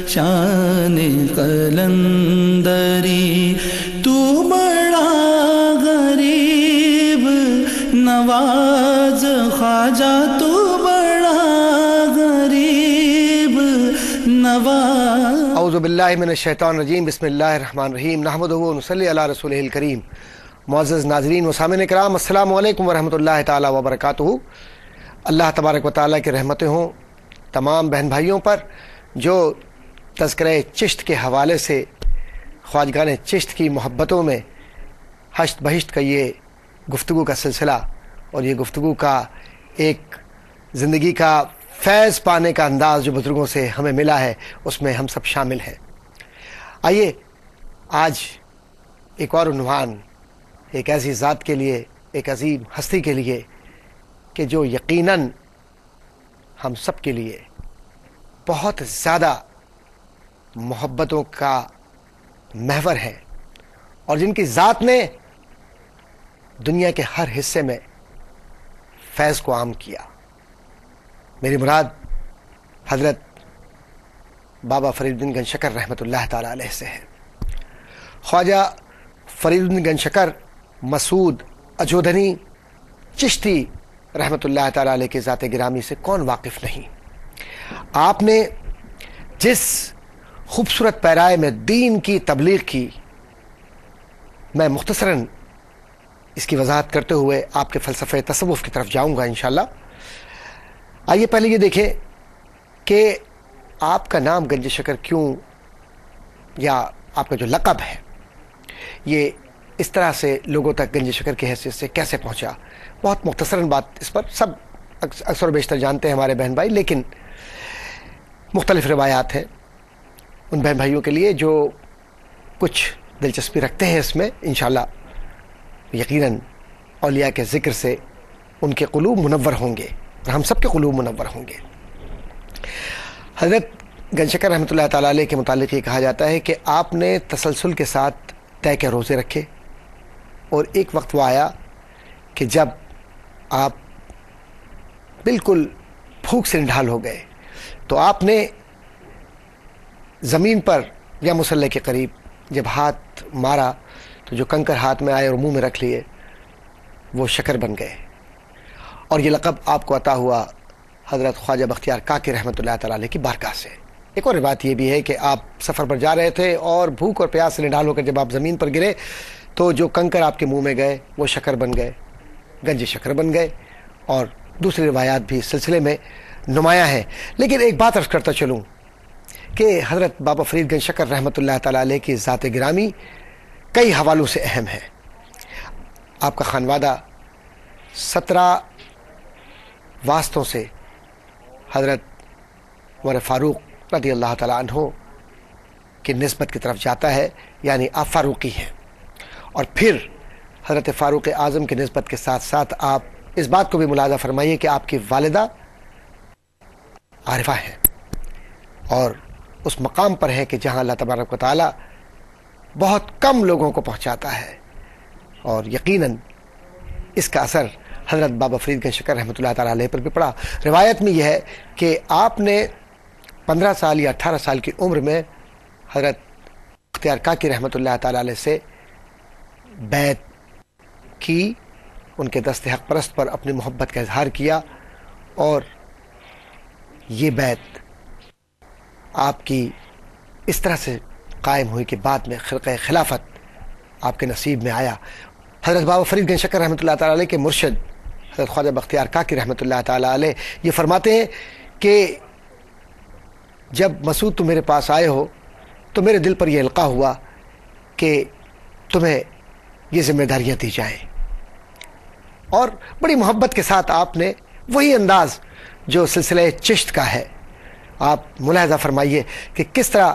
شان قلندری تو بڑا غریب نواز خواجہ تو بڑا غریب نواز. اعوذ باللہ من الشیطان الرجیم. بسم اللہ الرحمن الرحیم. نحمدہ و نصلی علی رسولہ الکریم. معزز ناظرین و سامعین کرام، السلام علیکم ورحمۃ اللہ تعالی وبرکاتہ. اللہ تبارک و تعالیٰ کی رحمتیں ہوں تمام بہن بھائیوں پر جو تذکرہ چشت کے حوالے سے خواجگان چشت کی محبتوں میں ہشت بہشت کا یہ گفتگو کا سلسلہ اور یہ گفتگو کا ایک زندگی کا فیض پانے کا انداز جو بزرگوں سے ہمیں ملا ہے، اس میں ہم سب شامل ہیں. آئیے آج ایک اور عنوان ایک ایسی ذات کے لیے، ایک عظیم ہستی کے لیے کہ جو یقیناً ہم سب کے لیے بہت زیادہ محبتوں کا محور ہے اور جن کی ذات نے دنیا کے ہر حصے میں فیض کو عام کیا. میری مراد حضرت بابا فرید الدین گنج شکر رحمۃ اللہ تعالیٰ علیہ سے ہے. خواجہ فرید الدین گنج شکر مسعود اجودھنی چشتی رحمۃ اللہ تعالیٰ علیہ کے ذات گرامی سے کون واقف نہیں. آپ نے جس خوبصورت پیرائے میں دین کی تبلیغ کی، میں مختصراً اس کی وضاحت کرتے ہوئے آپ کے فلسفہ تصوف کی طرف جاؤں گا انشاءاللہ. آئیے پہلے یہ دیکھیں کہ آپ کا نام گنج شکر کیوں، یا آپ کا جو لقب ہے یہ اس طرح سے لوگوں تک گنج شکر کی حیثیت سے کیسے پہنچا. بہت مختصراً بات اس پر سب اکثر و بیشتر جانتے ہیں ہمارے بہن بھائی، لیکن مختلف روایات ہیں ان بہن بھائیوں کے لیے جو کچھ دلچسپی رکھتے ہیں اس میں. انشاءاللہ یقیناً اولیاء کے ذکر سے ان کے قلوب منور ہوں گے اور ہم سب کے قلوب منور ہوں گے. حضرت گنج شکر رحمۃ اللہ تعالیٰ علیہ کے متعلق یہ کہا جاتا ہے کہ آپ نے تسلسل کے ساتھ طے کے روزے رکھے اور ایک وقت وہ آیا کہ جب آپ بالکل بھوک سے نڈھال ہو گئے تو آپ نے زمین پر یا مصلی کے قریب جب ہاتھ مارا تو جو کنکر ہاتھ میں آئے اور منہ میں رکھ لیے وہ شکر بن گئے. اور یہ لقب آپ کو عطا ہوا حضرت خواجہ بختیار کاکی رحمۃ اللہ تعالیٰ علیہ کی بارگاہ سے. ایک اور روایت یہ بھی ہے کہ آپ سفر پر جا رہے تھے اور بھوک اور پیاس سے نڈھال ہو کر جب آپ زمین پر گرے تو جو کنکر آپ کے منہ میں گئے وہ شکر بن گئے، گنج شکر بن گئے. اور دوسری روایات بھی اس سلسلے میں نمایاں ہیں. لیکن ایک بات عرض کرتا چلوں کہ حضرت بابا فرید گنج شکر رحمۃ اللہ تعالیٰ علیہ کی ذات گرامی کئی حوالوں سے اہم ہے. آپ کا خانوادہ 17 واسطوں سے حضرت عمر فاروق رضی اللہ تعالیٰ عنہ کی نسبت کی طرف جاتا ہے، یعنی آپ فاروقی ہیں. اور پھر حضرت فاروق اعظم کی نسبت کے ساتھ ساتھ آپ اس بات کو بھی ملاحظہ فرمائیے کہ آپ کی والدہ عارفہ ہیں اور اس مقام پر ہے کہ جہاں اللہ تبارک و تعالیٰ بہت کم لوگوں کو پہنچاتا ہے. اور یقیناً اس کا اثر حضرت بابا فرید گنج شکر رحمۃ اللہ تعالیٰ علیہ پر بھی پڑا. روایت میں یہ ہے کہ آپ نے 15 سال یا 18 سال کی عمر میں حضرت بختیار کاکی رحمۃ اللہ تعالیٰ علیہ سے بیعت کی، ان کے دست حق پرست پر اپنی محبت کا اظہار کیا. اور یہ بیعت آپ کی اس طرح سے قائم ہوئی کہ بعد میں خرقہ خلافت آپ کے نصیب میں آیا. حضرت بابا فرید گنج شکر رحمۃ اللہ تعالیٰ علیہ کے مرشد حضرت خواجہ بختیار کاکی رحمۃ اللہ تعالیٰ علیہ یہ فرماتے ہیں کہ جب مسعود تم میرے پاس آئے ہو تو میرے دل پر یہ القاء ہوا کہ تمہیں یہ ذمہ داریاں دی جائیں. اور بڑی محبت کے ساتھ آپ نے وہی انداز جو سلسلہ چشت کا ہے، آپ ملاحظہ فرمائیے کہ کس طرح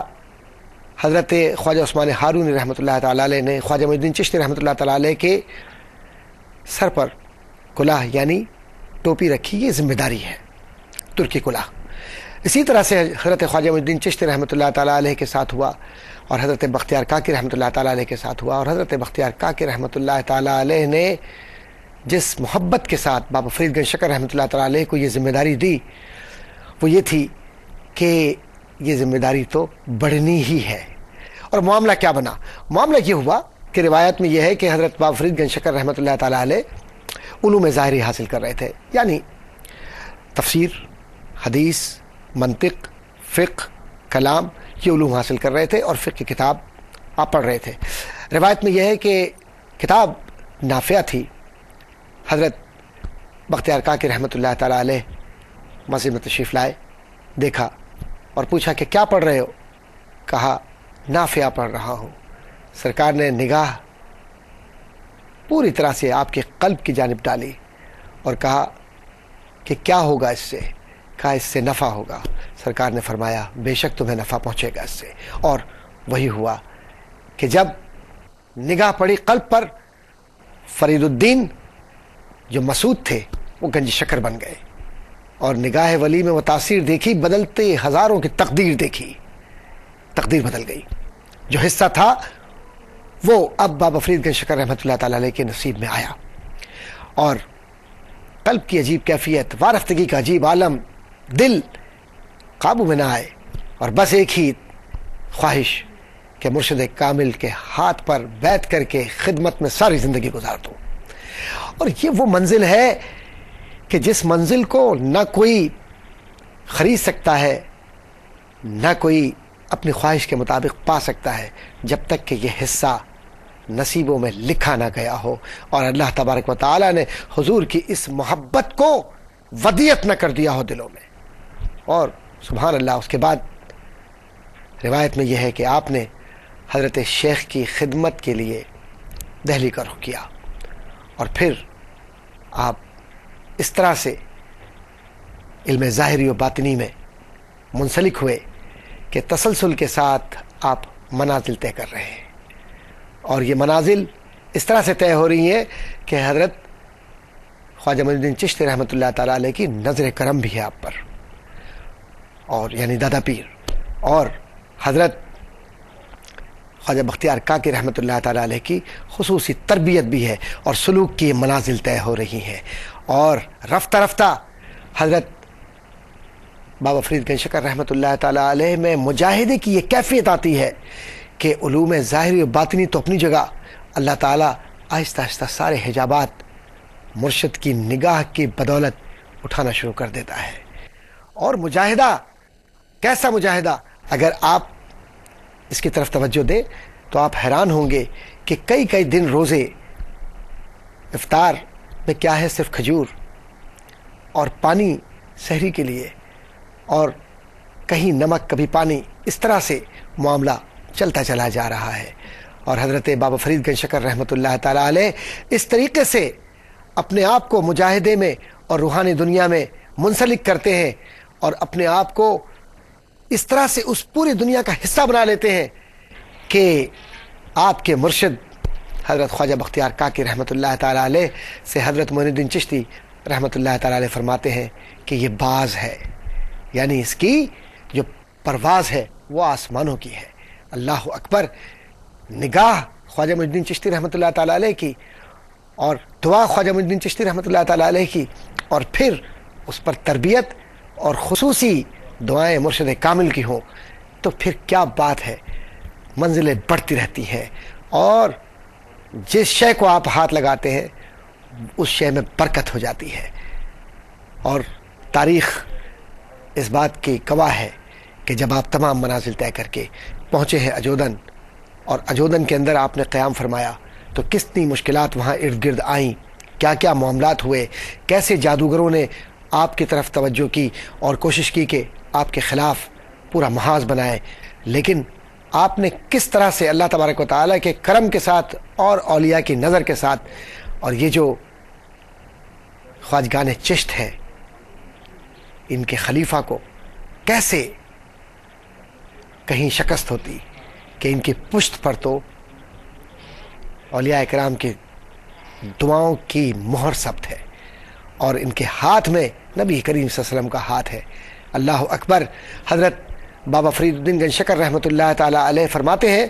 حضرت خواجہ عثمان ہارونی رحمۃ اللہ تعالیٰ علیہ نے خواجہ معین الدین چشتی رحمۃ اللہ تعالیٰ علیہ کے سر پر کلاه یعنی ٹوپی رکھی، یہ ذمہ داری ہے، ترکی کلاه. اسی طرح سے حضرت خواجہ معین الدین چشتی رحمۃ اللہ تعالیٰ علیہ کے ساتھ ہوا اور حضرت بختیار کاکی رحمۃ اللہ تعالیٰ علیہ کے ساتھ ہوا. اور حضرت بختیار کاکی رحمۃ اللہ تعالیٰ علیہ نے جس محبت کے ساتھ بابا فرید گنج شکر رحمۃ اللہ تعالیٰ علیہ کو یہ ذمہ داری دی وہ یہ تھی کہ یہ ذمہ داری تو بڑھنی ہی ہے۔ اور معاملہ کیا بنا؟ معاملہ یہ ہوا کہ روایت میں یہ ہے کہ حضرت بابا فرید گنج شکر رحمۃ اللہ تعالیٰ علیہ علوم ظاہری حاصل کر رہے تھے، یعنی تفسیر، حدیث، منطق، فقہ، کلام، یہ علوم حاصل کر رہے تھے اور فقہ کی کتاب آپ پڑھ رہے تھے۔ روایت میں یہ ہے کہ کتاب نافعہ تھی۔ حضرت بختیار کاکی رحمۃ اللہ تعالیٰ علیہ مسجد میں تشریف لائے، دیکھا اور پوچھا کہ کیا پڑھ رہے ہو؟ کہا نافعہ پڑھ رہا ہوں۔ سرکار نے نگاہ پوری طرح سے آپ کے قلب کی جانب ڈالی اور کہا کہ کیا ہوگا اس سے؟ کہا اس سے نفع ہوگا۔ سرکار نے فرمایا بے شک تمہیں نفع پہنچے گا اس سے۔ اور وہی ہوا کہ جب نگاہ پڑی قلب پر، فرید الدین جو مسعود تھے وہ گنج شکر بن گئے، اور نگاہ ولی میں وہ تاثیر دیکھی، بدلتے ہزاروں کی تقدیر دیکھی، تقدیر بدل گئی۔ جو حصہ تھا وہ اب بابا فرید گنج شکر رحمۃ اللہ تعالیٰ علیہ کے نصیب میں آیا، اور قلب کی عجیب کیفیت، وارفتگی کا عجیب عالم، دل قابو میں نہ آئے، اور بس ایک ہی خواہش کہ مرشد کامل کے ہاتھ پر بیٹھ کر کے خدمت میں ساری زندگی گزار دوں۔ اور یہ وہ منزل ہے کہ جس منزل کو نہ کوئی خرید سکتا ہے، نہ کوئی اپنی خواہش کے مطابق پا سکتا ہے، جب تک کہ یہ حصہ نصیبوں میں لکھا نہ گیا ہو اور اللہ تبارک و تعالی نے حضور کی اس محبت کو ودیعت نہ کر دیا ہو دلوں میں۔ اور سبحان اللہ، اس کے بعد روایت میں یہ ہے کہ آپ نے حضرت شیخ کی خدمت کے لیے دہلی کا رخ کیا، اور پھر آپ اس طرح سے علم ظاہری و باطنی میں منسلک ہوئے کہ تسلسل کے ساتھ آپ منازل طے کر رہے ہیں، اور یہ منازل اس طرح سے طے ہو رہی ہیں کہ حضرت خواجہ معین الدین چشتی رحمۃ اللہ تعالیٰ علیہ کی نظر کرم بھی ہے آپ پر، اور یعنی دادا پیر، اور حضرت خواجہ بختیار کاکی رحمۃ اللہ تعالیٰ علیہ کی خصوصی تربیت بھی ہے، اور سلوک کی منازل طے ہو رہی ہیں، اور رفتہ رفتہ حضرت بابا فرید گنج شکر رحمۃ اللہ تعالیٰ علیہ میں مجاہدے کی یہ کیفیت آتی ہے کہ علوم ظاہری و باطنی تو اپنی جگہ، اللہ تعالیٰ آہستہ آہستہ سارے حجابات مرشد کی نگاہ کی بدولت اٹھانا شروع کر دیتا ہے۔ اور مجاہدہ، کیسا مجاہدہ؟ اگر آپ اس کی طرف توجہ دیں تو آپ حیران ہوں گے کہ کئی کئی دن روزے، افطار میں کیا ہے، صرف کھجور اور پانی سحری کے لیے، اور کہیں نمک کبھی پانی، اس طرح سے معاملہ چلتا چلا جا رہا ہے۔ اور حضرت بابا فرید گنج شکر رحمۃ اللہ تعالیٰ علیہ اس طریقے سے اپنے آپ کو مجاہدے میں اور روحانی دنیا میں منسلک کرتے ہیں، اور اپنے آپ کو اس طرح سے اس پوری دنیا کا حصہ بنا لیتے ہیں کہ آپ کے مرشد حضرت خواجہ بختیار کاکی رحمۃ اللہ تعالیٰ علیہ سے حضرت معین الدین چشتی رحمۃ اللہ تعالیٰ علیہ فرماتے ہیں کہ یہ باز ہے، یعنی اس کی جو پرواز ہے وہ آسمانوں کی ہے۔ اللہ اکبر! نگاہ خواجہ معین الدین چشتی رحمۃ اللہ تعالیٰ علیہ کی، اور دعا خواجہ معین الدین چشتی رحمۃ اللہ تعالیٰ علیہ کی، اور پھر اس پر تربیت اور خصوصی دعائیں مرشد کامل کی ہوں، تو پھر کیا بات ہے، منزلیں بڑھتی رہتی ہیں، اور جس شے کو آپ ہاتھ لگاتے ہیں اس شے میں برکت ہو جاتی ہے۔ اور تاریخ اس بات کی گواہ ہے کہ جب آپ تمام منازل طے کر کے پہنچے ہیں اجودن، اور اجودن کے اندر آپ نے قیام فرمایا، تو کتنی مشکلات وہاں ارد گرد آئیں، کیا کیا معاملات ہوئے، کیسے جادوگروں نے آپ کی طرف توجہ کی اور کوشش کی کہ آپ کے خلاف پورا محاذ بنائے، لیکن آپ نے کس طرح سے اللہ تبارک و تعالیٰ کے کرم کے ساتھ اور اولیاء کی نظر کے ساتھ، اور یہ جو خواجگان چشت ہے ان کے خلیفہ کو کیسے کہیں شکست ہوتی کہ ان کی پشت پر تو اولیاء کرام کی دعاؤں کی مہر ثبت ہے، اور ان کے ہاتھ میں نبی کریم صلی اللہ علیہ وسلم کا ہاتھ ہے۔ اللہ اکبر! حضرت بابا فرید الدین گنج شکر رحمۃ اللہ تعالیٰ علیہ فرماتے ہیں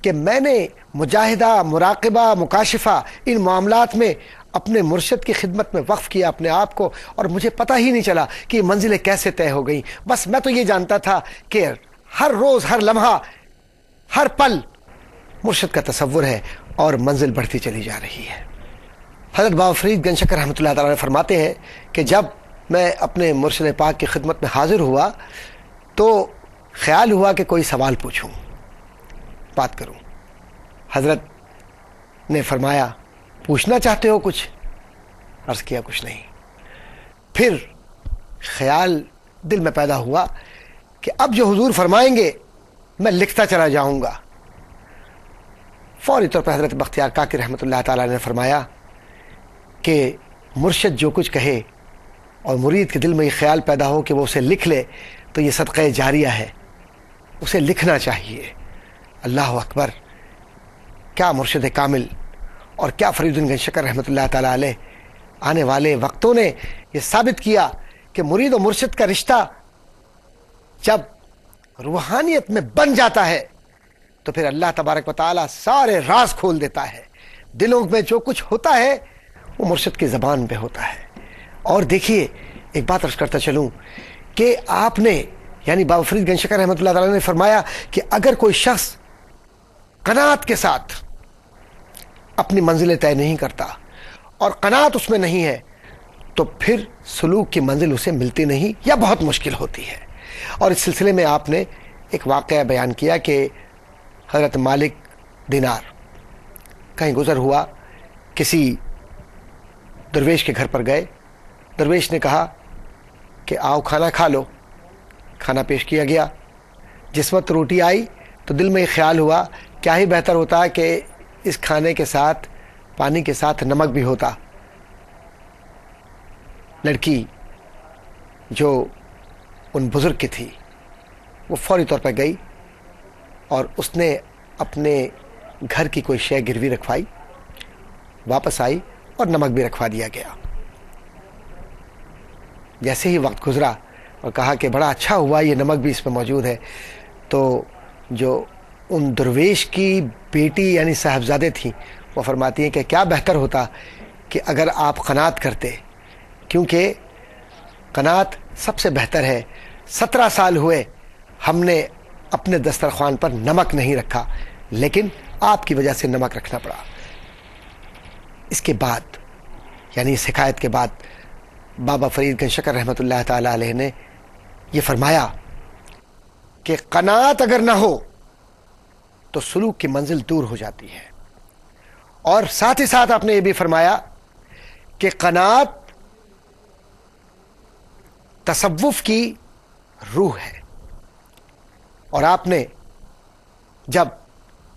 کہ میں نے مجاہدہ، مراقبہ، مکاشفہ، ان معاملات میں اپنے مرشد کی خدمت میں وقف کیا اپنے آپ کو، اور مجھے پتہ ہی نہیں چلا کہ یہ منزلیں کیسے طے ہو گئیں. بس میں تو یہ جانتا تھا کہ ہر روز، ہر لمحہ، ہر پل مرشد کا تصور ہے اور منزل بڑھتی چلی جا رہی ہے. حضرت بابا فرید گنج شکر رحمۃ اللہ تعالیٰ فرماتے ہیں کہ جب میں اپنے مرشد پاک کی خدمت میں حاضر ہوا تو خیال ہوا کہ کوئی سوال پوچھوں، بات کروں. حضرت نے فرمایا پوچھنا چاہتے ہو کچھ؟ عرض کیا کچھ نہیں. پھر خیال دل میں پیدا ہوا کہ اب جو حضور فرمائیں گے میں لکھتا چلا جاؤں گا. فوری طور پر حضرت بختیار کاکی رحمۃ اللہ تعالیٰ نے فرمایا کہ مرشد جو کچھ کہے اور مرید کے دل میں یہ خیال پیدا ہو کہ وہ اسے لکھ لے تو یہ صدقہ جاریہ ہے، اسے لکھنا چاہیے. اللہ اکبر! کیا مرشد کامل اور کیا فرید گنج شکر رحمۃ اللہ تعالیٰ علیہ. آنے والے وقتوں نے یہ ثابت کیا کہ مرید و مرشد کا رشتہ جب روحانیت میں بن جاتا ہے تو پھر اللہ تبارک و تعالیٰ سارے راز کھول دیتا ہے. دلوں میں جو کچھ ہوتا ہے وہ مرشد کی زبان پہ ہوتا ہے. اور دیکھیے ایک بات عرض کرتا چلوں کہ آپ نے یعنی بابا فرید گنج شکر رحمۃ اللہ تعالیٰ نے فرمایا کہ اگر کوئی شخص قناعت کے ساتھ اپنی منزلیں طے نہیں کرتا اور قناعت اس میں نہیں ہے تو پھر سلوک کی منزل اسے ملتی نہیں یا بہت مشکل ہوتی ہے. اور اس سلسلے میں آپ نے ایک واقعہ بیان کیا کہ حضرت مالک دینار کہیں گزر ہوا، کسی درویش کے گھر پر گئے. درویش نے کہا کہ آؤ کھانا کھا لو. کھانا پیش کیا گیا. جس وقت روٹی آئی تو دل میں یہ خیال ہوا کیا ہی بہتر ہوتا کہ اس کھانے کے ساتھ پانی کے ساتھ نمک بھی ہوتا. لڑکی جو ان بزرگ کی تھی وہ فوری طور پر گئی اور اس نے اپنے گھر کی کوئی شے گروی رکھوائی، واپس آئی اور نمک بھی رکھوا دیا گیا. جیسے ہی وقت گزرا اور کہا کہ بڑا اچھا ہوا یہ نمک بھی اس میں موجود ہے، تو جو ان درویش کی بیٹی یعنی صاحبزادے تھیں وہ فرماتی ہیں کہ کیا بہتر ہوتا کہ اگر آپ قناعت کرتے، کیونکہ قناعت سب سے بہتر ہے. 17 سال ہوئے ہم نے اپنے دسترخوان پر نمک نہیں رکھا، لیکن آپ کی وجہ سے نمک رکھنا پڑا. اس کے بعد یعنی اس حکایت کے بعد بابا فرید گنج شکر رحمۃ اللہ تعالی علیہ نے یہ فرمایا کہ قناعت اگر نہ ہو تو سلوک کی منزل دور ہو جاتی ہے. اور ساتھ ہی ساتھ آپ نے یہ بھی فرمایا کہ قناعت تصوف کی روح ہے. اور آپ نے جب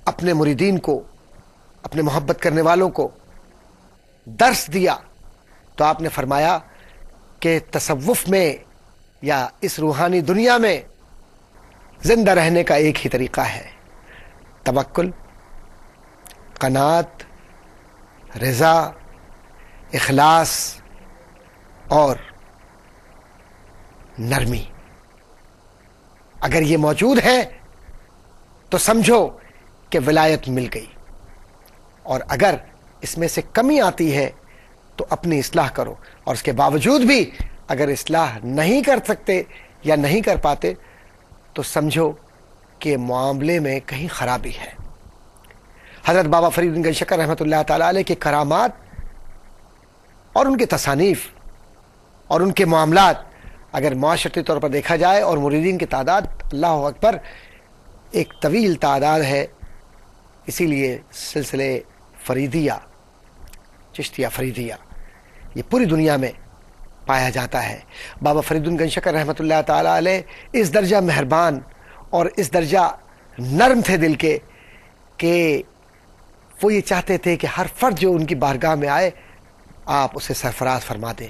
اپنے مریدین کو، اپنے محبت کرنے والوں کو درس دیا تو آپ نے فرمایا کہ تصوف میں یا اس روحانی دنیا میں زندہ رہنے کا ایک ہی طریقہ ہے، توکل، قناعت، رضا، اخلاص اور نرمی. اگر یہ موجود ہے تو سمجھو کہ ولایت مل گئی، اور اگر اس میں سے کمی آتی ہے تو اپنی اصلاح کرو. اور اس کے باوجود بھی اگر اصلاح نہیں کر سکتے یا نہیں کر پاتے تو سمجھو کہ معاملے میں کہیں خرابی ہے. حضرت بابا فرید گنج شکر رحمۃ اللہ تعالیٰ علیہ کے کرامات اور ان کے تصانیف اور ان کے معاملات اگر معاشرتی طور پر دیکھا جائے اور مریدین کی تعداد اللہ اکبر ایک طویل تعداد ہے. اسی لیے سلسلے فریدیہ، چشتیہ فریدیہ یہ پوری دنیا میں پایا جاتا ہے. بابا فرید گنج شکر رحمۃ اللہ تعالیٰ علیہ اس درجہ مہربان اور اس درجہ نرم تھے دل کے کہ وہ یہ چاہتے تھے کہ ہر فرد جو ان کی بارگاہ میں آئے آپ اسے سرفراز فرما دیں.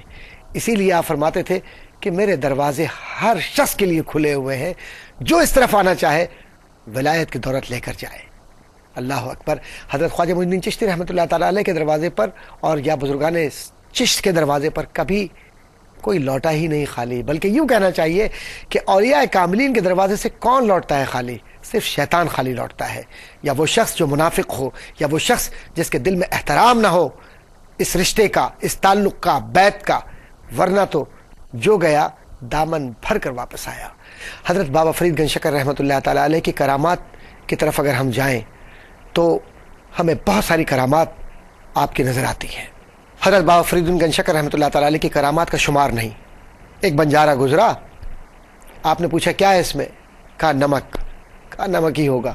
اسی لیے آپ فرماتے تھے کہ میرے دروازے ہر شخص کے لیے کھلے ہوئے ہیں، جو اس طرف آنا چاہے ولایت کی دولت لے کر جائے. اللہ اکبر. حضرت خواجہ معین الدین چشتی رحمۃ اللہ تعالیٰ علیہ کے دروازے پر اور یا بزرگان چشت کے دروازے پر کبھی کوئی لوٹا ہی نہیں خالی، بلکہ یوں کہنا چاہیے کہ اولیاء کاملین کے دروازے سے کون لوٹتا ہے خالی؟ صرف شیطان خالی لوٹتا ہے، یا وہ شخص جو منافق ہو، یا وہ شخص جس کے دل میں احترام نہ ہو اس رشتے کا، اس تعلق کا، بیعت کا، ورنہ تو جو گیا دامن بھر کر واپس آیا۔ حضرت بابا فرید گنج شکر رحمۃ اللہ تعالیٰ علیہ کی کرامات کی طرف اگر ہم جائیں تو ہمیں بہت ساری کرامات آپ کی نظر آتی ہیں۔ حضرت بابا فرید گنج شکر رحمۃ اللہ تعالیٰ علیہ کی کرامات کا شمار نہیں۔ ایک بنجارہ گزرا، آپ نے پوچھا کیا ہے اس میں؟ کہا نمک۔ کہا نمک ہی ہوگا۔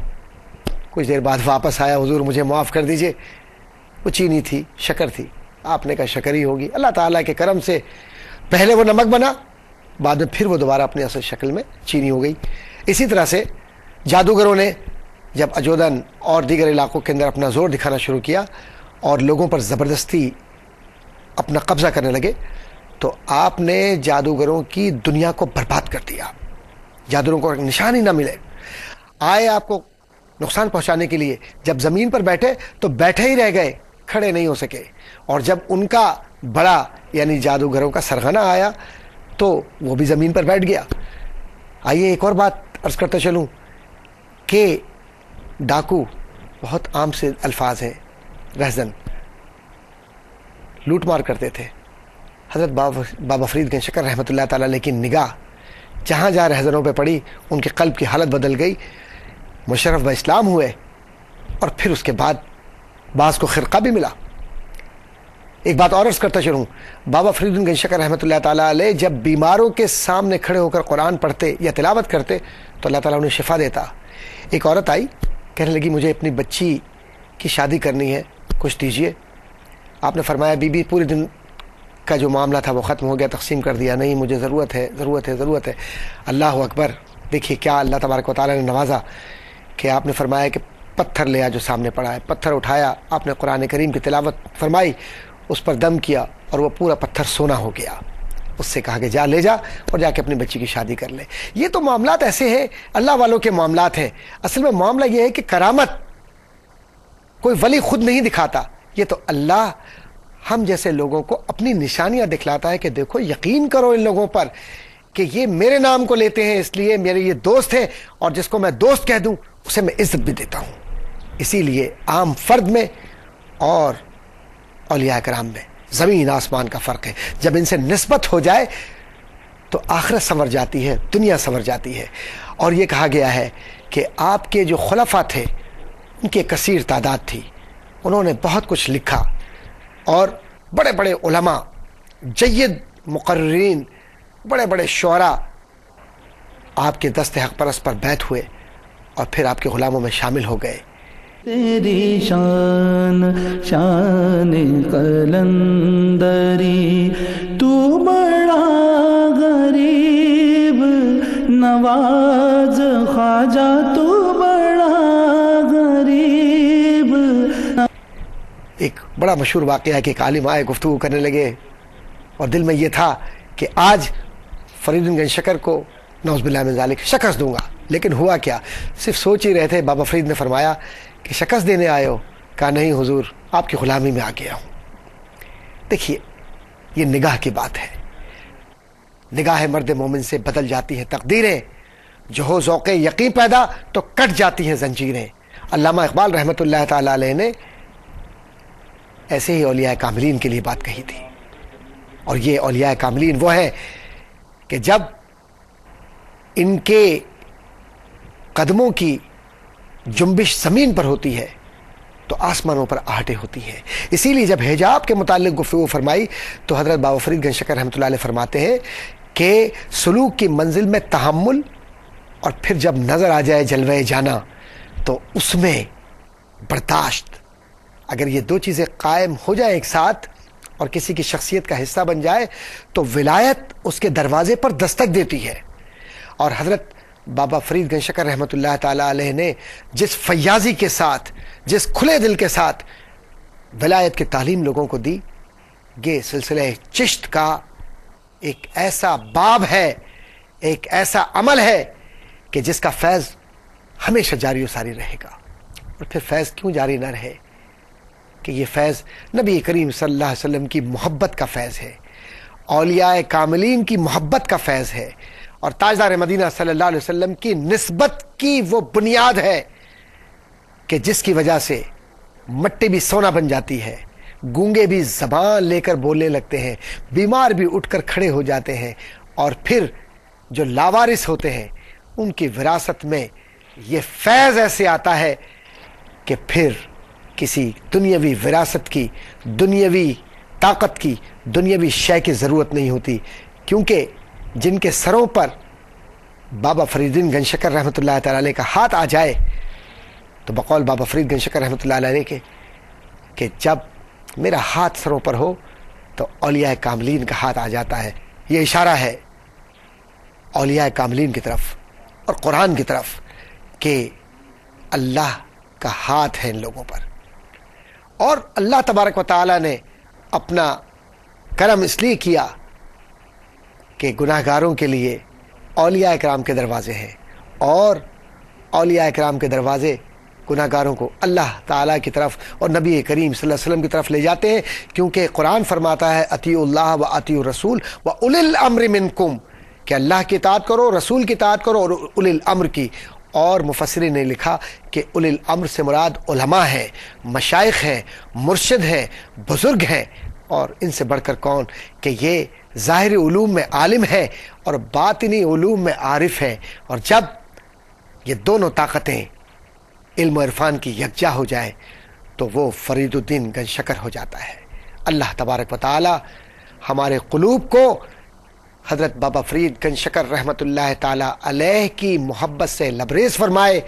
کچھ دیر بعد واپس آیا، حضور مجھے معاف کر دیجئے، وہ چینی تھی، شکر تھی۔ آپ نے کہا شکر ہی ہوگی۔ اللہ تعالیٰ کے کرم سے پہلے وہ نمک بنا، بعد میں پھر وہ دوبارہ اپنی اصل شکل میں چینی ہو گئی۔ اسی طرح سے جادوگروں نے جب اجودن اور دیگر علاقوں کے اندر اپنا زور دکھانا شروع کیا اور لوگوں پر زبردستی اپنا قبضہ کرنے لگے تو آپ نے جادوگروں کی دنیا کو برباد کر دیا۔ جادوگروں کو نشان ہی نہ ملے، آئے آپ کو نقصان پہنچانے کے لیے، جب زمین پر بیٹھے تو بیٹھے ہی رہ گئے، کھڑے نہیں ہو سکے، اور جب ان کا بڑا یعنی جادوگروں کا سرغنہ آیا تو وہ بھی زمین پر بیٹھ گیا۔ آئیے ایک اور بات عرض کرتا چلوں کہ ڈاکو بہت عام سے الفاظ ہیں، رہزن لوٹ مار کرتے تھے۔ حضرت بابا فرید گنج شکر رحمۃ اللہ تعالیٰ علیہ کی نگاہ جہاں جہاں رہزنوں پہ پڑی، ان کے قلب کی حالت بدل گئی، مشرف با اسلام ہوئے، اور پھر اس کے بعد بعض کو خرقہ بھی ملا۔ ایک بات اور عرض کرتا چلوں، بابا فرید گنج شکر رحمۃ اللہ تعالیٰ علیہ جب بیماروں کے سامنے کھڑے ہو کر قرآن پڑھتے یا تلاوت کرتے تو اللہ تعالیٰ انہیں شفا دیتا۔ ایک عورت آئی، کہنے لگی مجھے اپنی بچی کی شادی کرنی ہے، کچھ دیجئے۔ آپ نے فرمایا بی بی پورے دن کا جو معاملہ تھا وہ ختم ہو گیا، تقسیم کر دیا۔ نہیں، مجھے ضرورت ہے، ضرورت ہے، ضرورت ہے۔ اللہ اکبر! دیکھیے کیا اللہ تبارک و تعالیٰ نے نوازا کہ آپ نے فرمایا کہ پتھر لیا جو سامنے پڑا ہے، پتھر اٹھایا، آپ نے قرآن کریم کی تلاوت فرمائی، اس پر دم کیا اور وہ پورا پتھر سونا ہو گیا۔ اس سے کہا کہ جا لے جا اور جا کے اپنی بچی کی شادی کر لے۔ یہ تو معاملات ایسے ہیں، اللہ والوں کے معاملات ہیں۔ اصل میں معاملہ یہ ہے کہ کرامت کوئی ولی خود نہیں دکھاتا، یہ تو اللہ ہم جیسے لوگوں کو اپنی نشانیاں دکھلاتا ہے کہ دیکھو یقین کرو ان لوگوں پر کہ یہ میرے نام کو لیتے ہیں، اس لیے میرے یہ دوست ہیں، اور جس کو میں دوست کہہ دوں اسے میں عزت بھی دیتا ہوں۔ اسی لیے عام فرد میں اور اولیاء کرام میں زمین آسمان کا فرق ہے۔ جب ان سے نسبت ہو جائے تو آخرت سنور جاتی ہے، دنیا سنور جاتی ہے۔ اور یہ کہا گیا ہے کہ آپ کے جو خلفاء تھے ان کی ایک کثیر تعداد تھی، انہوں نے بہت کچھ لکھا، اور بڑے بڑے علماء، جید مقررین، بڑے بڑے شعراء آپ کے دست حق پرست پر بیعت ہوئے اور پھر آپ کے غلاموں میں شامل ہو گئے۔ تیری شان شان قلندری، تو بڑا غریب نواز خواجہ، تو بڑا غریب۔ ایک بڑا مشہور واقعہ ہے کہ ایک عالم آئے، گفتگو کرنے لگے، اور دل میں یہ تھا کہ آج فرید گنج شکر کو نعوذ باللہ من ذالک شکست دوں گا، لیکن ہوا کیا؟ صرف سوچ ہی رہے تھے، بابا فرید نے فرمایا کہ شکست دینے آئے ہو؟ کہا نہیں حضور، آپ کی غلامی میں آ گیا ہوں۔ دیکھیے یہ نگاہ کی بات ہے، نگاہ مرد مومن سے بدل جاتی ہیں تقدیریں، جو ہو ذوق یقین پیدا تو کٹ جاتی ہیں زنجیریں۔ علامہ اقبال رحمۃ اللہ تعالی علیہ نے ایسے ہی اولیاء کاملین کے لیے بات کہی تھی، اور یہ اولیاء کاملین وہ ہیں کہ جب ان کے قدموں کی جنبش زمین پر ہوتی ہے تو آسمانوں پر آہٹیں ہوتی ہیں۔ اسی لیے جب حجاب کے متعلق گفتگو فرمائی تو حضرت بابا فرید گنج شکر رحمۃ اللہ علیہ فرماتے ہیں کہ سلوک کی منزل میں تحمل، اور پھر جب نظر آ جائے جلوہ جانا تو اس میں برداشت، اگر یہ دو چیزیں قائم ہو جائیں ایک ساتھ اور کسی کی شخصیت کا حصہ بن جائے تو ولایت اس کے دروازے پر دستک دیتی ہے۔ اور حضرت بابا فرید گنج شکر رحمۃ اللہ تعالی علیہ نے جس فیاضی کے ساتھ، جس کھلے دل کے ساتھ ولایت کی تعلیم لوگوں کو دی، یہ سلسلہ چشت کا ایک ایسا باب ہے، ایک ایسا عمل ہے کہ جس کا فیض ہمیشہ جاری و ساری رہے گا۔ اور پھر فیض کیوں جاری نہ رہے کہ یہ فیض نبی کریم صلی اللہ علیہ وسلم کی محبت کا فیض ہے، اولیاء کاملین کی محبت کا فیض ہے، اور تاجدار مدینہ صلی اللہ علیہ وسلم کی نسبت کی وہ بنیاد ہے کہ جس کی وجہ سے مٹی بھی سونا بن جاتی ہے، گونگے بھی زبان لے کر بولنے لگتے ہیں، بیمار بھی اٹھ کر کھڑے ہو جاتے ہیں، اور پھر جو لاوارث ہوتے ہیں ان کی وراثت میں یہ فیض ایسے آتا ہے کہ پھر کسی دنیاوی وراثت کی، دنیاوی طاقت کی، دنیاوی شے کی ضرورت نہیں ہوتی، کیونکہ جن کے سروں پر بابا فرید الدین گنج شکر رحمۃ اللہ تعالی علیہ کا ہاتھ آ جائے تو بقول بابا فرید گنج شکر رحمۃ اللہ علیہ کے کہ جب میرا ہاتھ سروں پر ہو تو اولیاء کاملین کا ہاتھ آ جاتا ہے۔ یہ اشارہ ہے اولیاء کاملین کی طرف اور قرآن کی طرف کہ اللہ کا ہاتھ ہے ان لوگوں پر، اور اللہ تبارک و تعالی نے اپنا کرم اس لیے کیا کہ گناہ گاروں کے لیے اولیاء کرام کے دروازے ہیں، اور اولیاء کرام کے دروازے گناہ گاروں کو اللہ تعالیٰ کی طرف اور نبی کریم صلی اللہ علیہ وسلم کی طرف لے جاتے ہیں، کیونکہ قرآن فرماتا ہے اطیعوا اللہ و اطیعوا الرسول و اولی الامر منکم، کہ اللہ کی اطاعت کرو، رسول کی اطاعت کرو اور اولی الامر کی۔ اور مفسرین نے لکھا کہ اولی الامر سے مراد علماء ہیں، مشائخ ہیں، مرشد ہیں، بزرگ ہیں، اور ان سے بڑھ کر کون کہ یہ ظاہری علوم میں عالم ہے اور باطنی علوم میں عارف ہے، اور جب یہ دونوں طاقتیں علم و عرفان کی یکجا ہو جائے تو وہ فرید الدین گنج شکر ہو جاتا ہے۔ اللہ تبارک و تعالی ہمارے قلوب کو حضرت بابا فرید گنج شکر رحمۃ اللہ تعالی علیہ کی محبت سے لبریز فرمائے،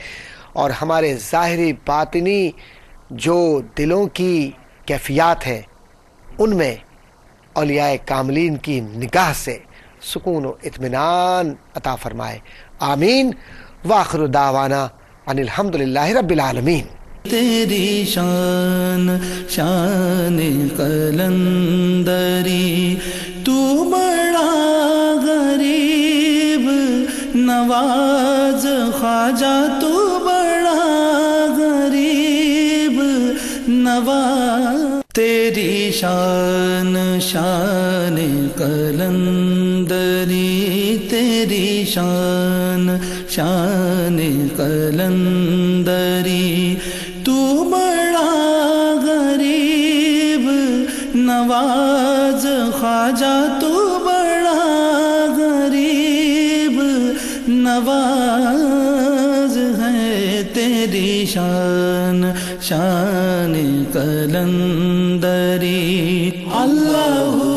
اور ہمارے ظاہری باطنی جو دلوں کی کیفیات ہیں ان میں اولیاء کاملین کی نگاہ سے سکون و اطمینان عطا فرمائے، آمین۔ وآخر دعوانا ان الحمدللہ رب العالمین۔ تیری شان شان قلندری، تو بڑا غریب نواز خواجہ، تو بڑا غریب نواز، تیری شان شان قلندری، تیری شان شان قلندری، تو بڑا غریب نواز خواجہ، تو بڑا غریب نواز ہے، تیری شان شان قلندری، اللہ